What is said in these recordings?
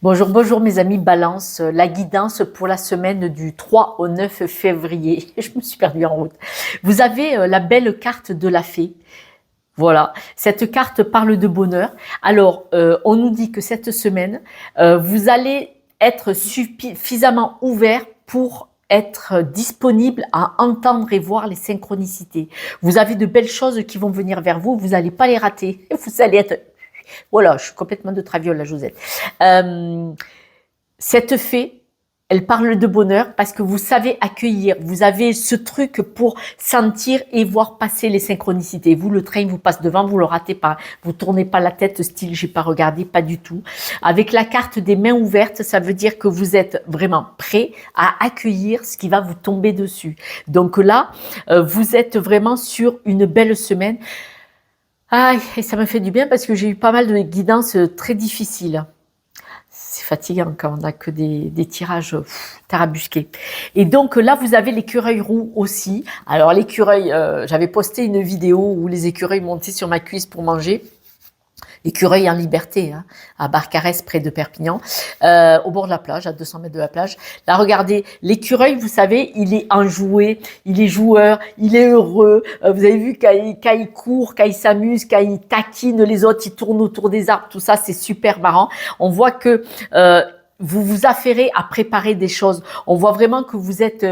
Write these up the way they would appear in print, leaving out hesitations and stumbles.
Bonjour, bonjour mes amis Balance, la guidance pour la semaine du 3 au 9 février. Je me suis perdue en route. Vous avez la belle carte de la fée. Voilà, cette carte parle de bonheur. Alors, on nous dit que cette semaine, vous allez être suffisamment ouvert pour être disponible à entendre et voir les synchronicités. Vous avez de belles choses qui vont venir vers vous, vous n'allez pas les rater. Vous allez être... Voilà, je suis complètement de traviole, la Josette. Euh, cette fée, elle parle de bonheur parce que vous savez accueillir. Vous avez ce truc pour sentir et voir passer les synchronicités. Vous, le train vous passe devant, vous le ratez pas. Vous tournez pas la tête style j'ai pas regardé, pas du tout. Avec la carte des mains ouvertes, ça veut dire que vous êtes vraiment prêt à accueillir ce qui va vous tomber dessus. Donc là, vous êtes vraiment sur une belle semaine. Ah, et ça me fait du bien parce que j'ai eu pas mal de guidances très difficiles. C'est fatigant quand on n'a que des tirages tarabusqués. Et donc là, vous avez l'écureuil roux aussi. Alors l'écureuil, j'avais posté une vidéo où les écureuils montaient sur ma cuisse pour manger. Écureuil en liberté, hein, à Barcarès, près de Perpignan, au bord de la plage, à 200 mètres de la plage. Là, regardez, l'écureuil, vous savez, il est enjoué, il est joueur, il est heureux. Vous avez vu quand il court, quand il s'amuse, quand il taquine les autres, il tourne autour des arbres, tout ça, c'est super marrant. On voit que vous vous affairez à préparer des choses. On voit vraiment que vous êtes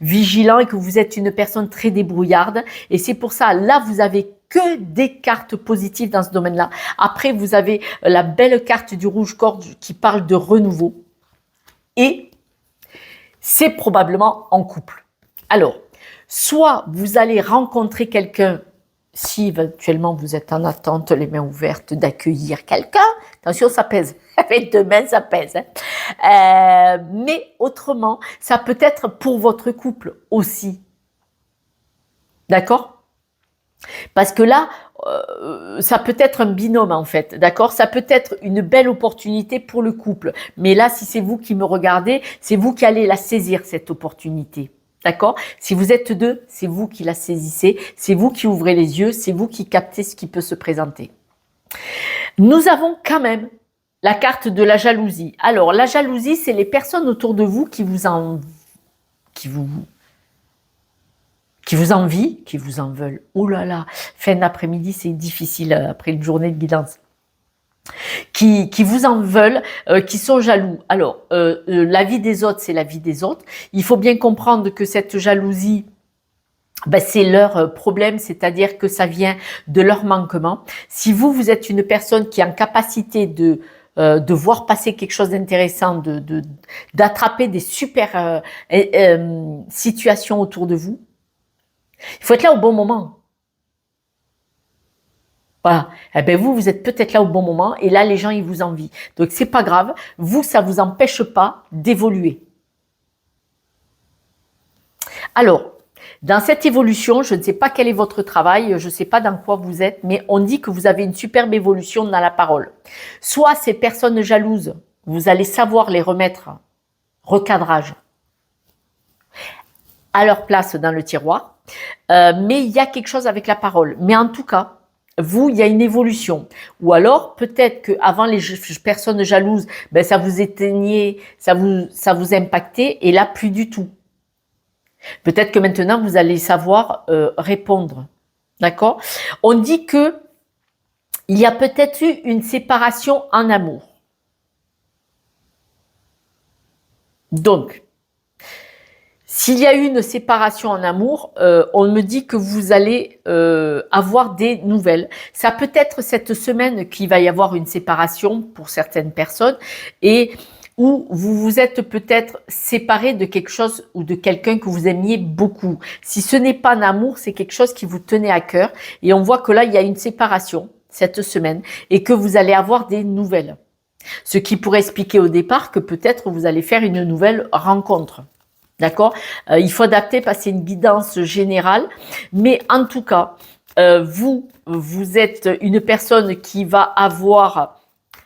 vigilant et que vous êtes une personne très débrouillarde. Et c'est pour ça, là, vous avez que des cartes positives dans ce domaine-là. Après, vous avez la belle carte du rouge corde qui parle de renouveau. Et c'est probablement en couple. Alors, soit vous allez rencontrer quelqu'un, si éventuellement vous êtes en attente, les mains ouvertes, d'accueillir quelqu'un. Attention, ça pèse. Avec deux mains, ça pèse. Mais autrement, ça peut être pour votre couple aussi. D'accord ? Parce que là, ça peut être un binôme en fait, d'accord? Ça peut être une belle opportunité pour le couple. Mais là, si c'est vous qui me regardez, c'est vous qui allez la saisir, cette opportunité. D'accord? Si vous êtes deux, c'est vous qui la saisissez, c'est vous qui ouvrez les yeux, c'est vous qui captez ce qui peut se présenter. Nous avons quand même la carte de la jalousie. Alors, la jalousie, c'est les personnes autour de vous qui vous envient, qui vous en veulent. Oh là là, fin d'après-midi, c'est difficile après une journée de guidance. Qui vous en veulent, qui sont jaloux. Alors, la vie des autres, c'est la vie des autres. Il faut bien comprendre que cette jalousie, ben, c'est leur problème, c'est-à-dire que ça vient de leur manquement. Si vous êtes une personne qui est en capacité de voir passer quelque chose d'intéressant, d'attraper des super situations autour de vous, il faut être là au bon moment. Voilà. Eh ben vous êtes peut-être là au bon moment et là, les gens, ils vous envient. Donc, c'est pas grave. Vous, ça vous empêche pas d'évoluer. Alors, dans cette évolution, je ne sais pas quel est votre travail, je ne sais pas dans quoi vous êtes, mais on dit que vous avez une superbe évolution dans la parole. Soit ces personnes jalouses, vous allez savoir les remettre, recadrage, à leur place dans le tiroir, mais il y a quelque chose avec la parole. Mais en tout cas, vous, il y a une évolution. Ou alors, peut-être qu'avant les personnes jalouses, ben, ça vous éteignait, ça vous impactait, et là, plus du tout. Peut-être que maintenant, vous allez savoir répondre. D'accord? On dit que il y a peut-être eu une séparation en amour. Donc, s'il y a eu une séparation en amour, on me dit que vous allez avoir des nouvelles. Ça peut être cette semaine qu'il va y avoir une séparation pour certaines personnes et où vous vous êtes peut-être séparé de quelque chose ou de quelqu'un que vous aimiez beaucoup. Si ce n'est pas un amour, c'est quelque chose qui vous tenait à cœur et on voit que là, il y a une séparation cette semaine et que vous allez avoir des nouvelles. Ce qui pourrait expliquer au départ que peut-être vous allez faire une nouvelle rencontre. D'accord? Il faut adapter parce que c'est une guidance générale. Mais en tout cas, vous êtes une personne qui va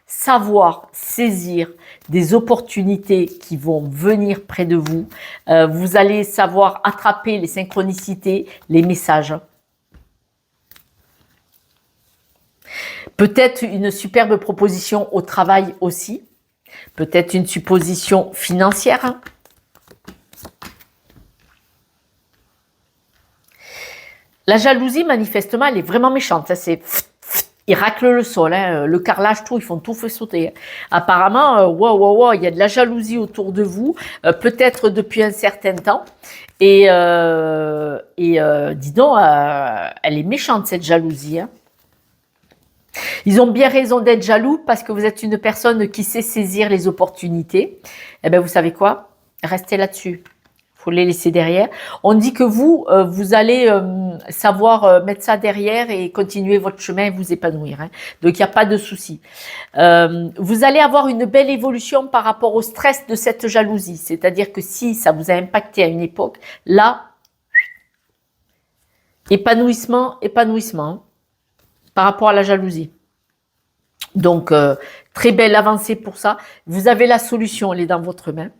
savoir saisir des opportunités qui vont venir près de vous. Vous allez savoir attraper les synchronicités, les messages. Peut-être une superbe proposition au travail aussi. Peut-être une supposition financière. Hein. La jalousie, manifestement, elle est vraiment méchante. C'est... Ils raclent le sol, hein, le carrelage, tout, ils font tout fait sauter. Apparemment, il y a de la jalousie autour de vous, peut-être depuis un certain temps. Et dis donc, elle est méchante cette jalousie. Hein. Ils ont bien raison d'être jaloux parce que vous êtes une personne qui sait saisir les opportunités. Eh bien, vous savez quoi? Restez là-dessus. Faut les laisser derrière. On dit que vous, vous allez savoir mettre ça derrière et continuer votre chemin et vous épanouir. Hein. Donc, il n'y a pas de souci. Vous allez avoir une belle évolution par rapport au stress de cette jalousie. C'est-à-dire que si ça vous a impacté à une époque, là, épanouissement, épanouissement par rapport à la jalousie. Donc, très belle avancée pour ça. Vous avez la solution, elle est dans votre main.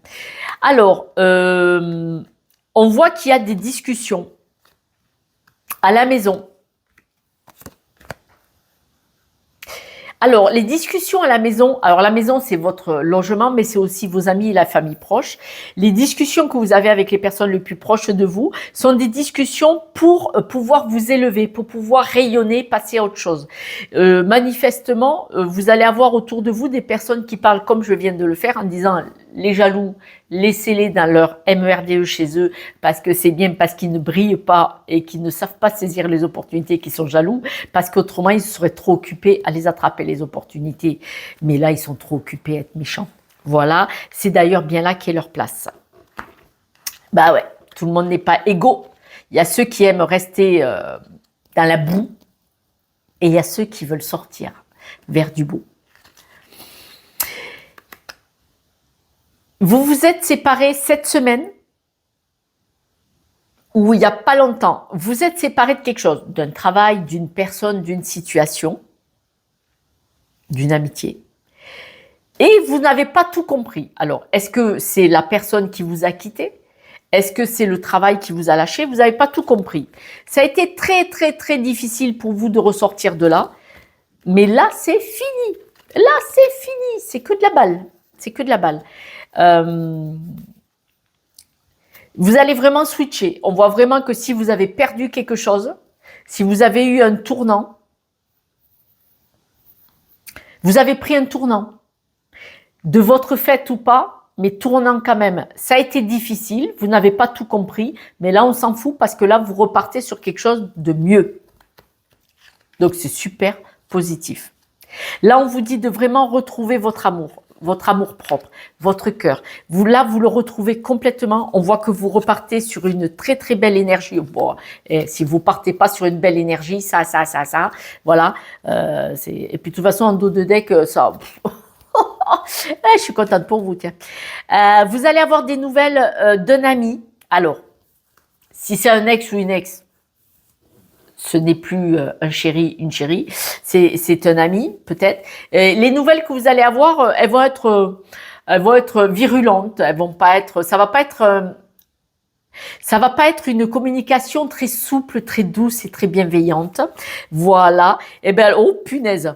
Alors, on voit qu'il y a des discussions à la maison. Alors, les discussions à la maison, alors la maison, c'est votre logement, mais c'est aussi vos amis et la famille proche. Les discussions que vous avez avec les personnes les plus proches de vous sont des discussions pour pouvoir vous élever, pour pouvoir rayonner, passer à autre chose. Manifestement, vous allez avoir autour de vous des personnes qui parlent comme je viens de le faire en disant les jaloux, laissez-les dans leur MERDE chez eux parce que c'est bien parce qu'ils ne brillent pas et qu'ils ne savent pas saisir les opportunités qu'ils sont jaloux parce qu'autrement ils seraient trop occupés à les attraper les opportunités. Mais là, ils sont trop occupés à être méchants. Voilà, c'est d'ailleurs bien là qu'est leur place. Bah ouais, tout le monde n'est pas égaux. Il y a ceux qui aiment rester dans la boue et il y a ceux qui veulent sortir vers du beau. Vous vous êtes séparés cette semaine ou il n'y a pas longtemps. Vous êtes séparés de quelque chose, d'un travail, d'une personne, d'une situation, d'une amitié. Et vous n'avez pas tout compris. Alors, est-ce que c'est la personne qui vous a quitté? Est-ce que c'est le travail qui vous a lâché? Vous n'avez pas tout compris. Ça a été très, très, très difficile pour vous de ressortir de là. Mais là, c'est fini. Là, c'est fini. C'est que de la balle. C'est que de la balle. Vous allez vraiment switcher. On voit vraiment que si vous avez perdu quelque chose, si vous avez eu un tournant, vous avez pris un tournant. De votre fait ou pas, mais tournant quand même. Ça a été difficile, vous n'avez pas tout compris, mais là on s'en fout parce que là vous repartez sur quelque chose de mieux. Donc c'est super positif. Là on vous dit de vraiment retrouver votre amour propre, votre cœur. Vous le retrouvez complètement. On voit que vous repartez sur une très très belle énergie. Bon, et si vous partez pas sur une belle énergie, ça, voilà. Et puis de toute façon en dos de deck, ça. Je suis contente pour vous, tiens. Vous allez avoir des nouvelles d'un ami. Alors, si c'est un ex ou une ex, ce n'est plus un chéri, une chérie, c'est un ami, peut-être. Les nouvelles que vous allez avoir, elles vont être virulentes, elles vont pas être, ça va pas être une communication très souple, très douce et très bienveillante. Voilà. Et ben, oh punaise.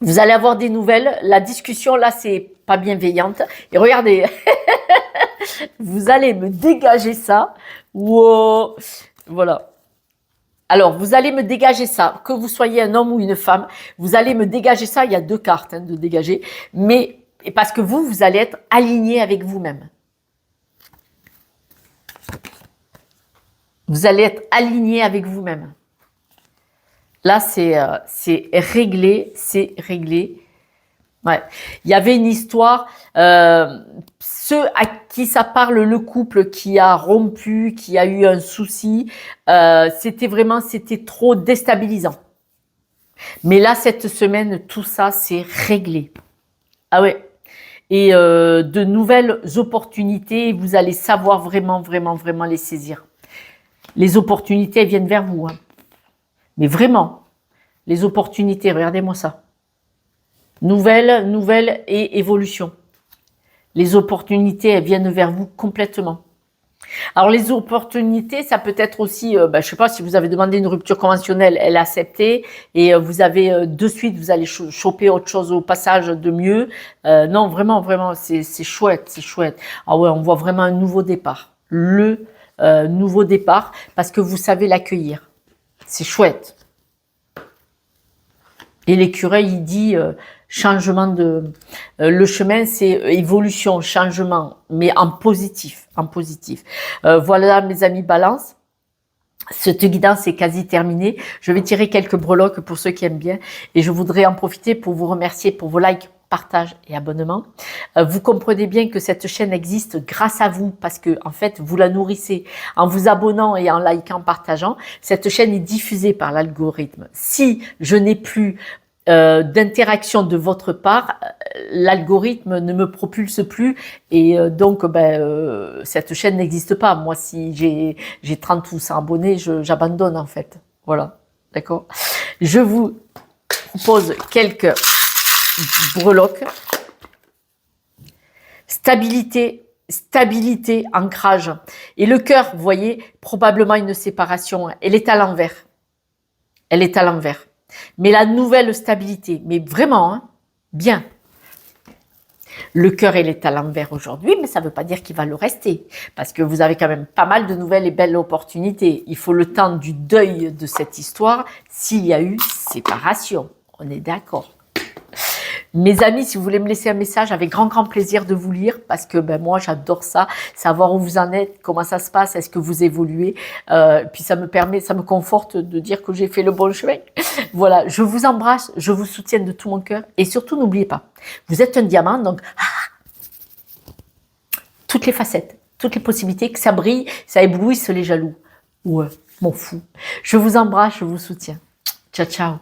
Vous allez avoir des nouvelles. La discussion, là, c'est pas bienveillante. Et regardez, vous allez me dégager ça. Wow. Voilà. Alors, vous allez me dégager ça. Que vous soyez un homme ou une femme, vous allez me dégager ça. Il y a 2 cartes de dégager. Mais parce que vous allez être aligné avec vous-même. Vous allez être aligné avec vous-même. Là, c'est réglé, c'est réglé. Ouais. Il y avait une histoire, ceux à qui ça parle, le couple qui a rompu, qui a eu un souci, c'était trop déstabilisant. Mais là, cette semaine, tout ça, c'est réglé. Ah ouais. Et de nouvelles opportunités, vous allez savoir vraiment, vraiment, vraiment les saisir. Les opportunités, elles viennent vers vous, hein. Mais vraiment, les opportunités, regardez-moi ça. Nouvelles et évolution. Les opportunités, elles viennent vers vous complètement. Alors les opportunités, ça peut être aussi, je sais pas, si vous avez demandé une rupture conventionnelle, elle a accepté et vous avez de suite, vous allez choper autre chose au passage de mieux. Non, vraiment, vraiment, c'est chouette, c'est chouette. Ah ouais, on voit vraiment un nouveau départ. Le nouveau départ parce que vous savez l'accueillir. C'est chouette. Et l'écureuil, il dit changement de... le chemin, c'est évolution, changement, mais en positif, en positif. Voilà, mes amis Balance. Cette guidance est quasi terminée. Je vais tirer quelques breloques pour ceux qui aiment bien. Et je voudrais en profiter pour vous remercier pour vos likes, partage et abonnement. Vous comprenez bien que cette chaîne existe grâce à vous parce que en fait vous la nourrissez en vous abonnant et en likant, partageant. Cette chaîne est diffusée par l'algorithme. Si je n'ai plus d'interaction de votre part, l'algorithme ne me propulse plus et donc cette chaîne n'existe pas. Moi, si j'ai 30 ou 100 abonnés, j'abandonne en fait. Voilà, d'accord. Je vous pose quelques breloques. Stabilité, stabilité, ancrage. Et le cœur, vous voyez, probablement une séparation. Elle est à l'envers. Elle est à l'envers. Mais la nouvelle stabilité, mais vraiment, hein, bien. Le cœur, il est à l'envers aujourd'hui, mais ça ne veut pas dire qu'il va le rester. Parce que vous avez quand même pas mal de nouvelles et belles opportunités. Il faut le temps du deuil de cette histoire s'il y a eu séparation. On est d'accord. Mes amis, si vous voulez me laisser un message, avec grand plaisir de vous lire, parce que moi j'adore ça, savoir où vous en êtes, comment ça se passe, est-ce que vous évoluez, puis ça me permet, ça me conforte de dire que j'ai fait le bon chemin. Voilà, je vous embrasse, je vous soutiens de tout mon cœur, et surtout n'oubliez pas, vous êtes un diamant, donc toutes les facettes, toutes les possibilités, que ça brille, ça éblouisse les jaloux. Ouais, m'en fous. Je vous embrasse, je vous soutiens. Ciao, ciao.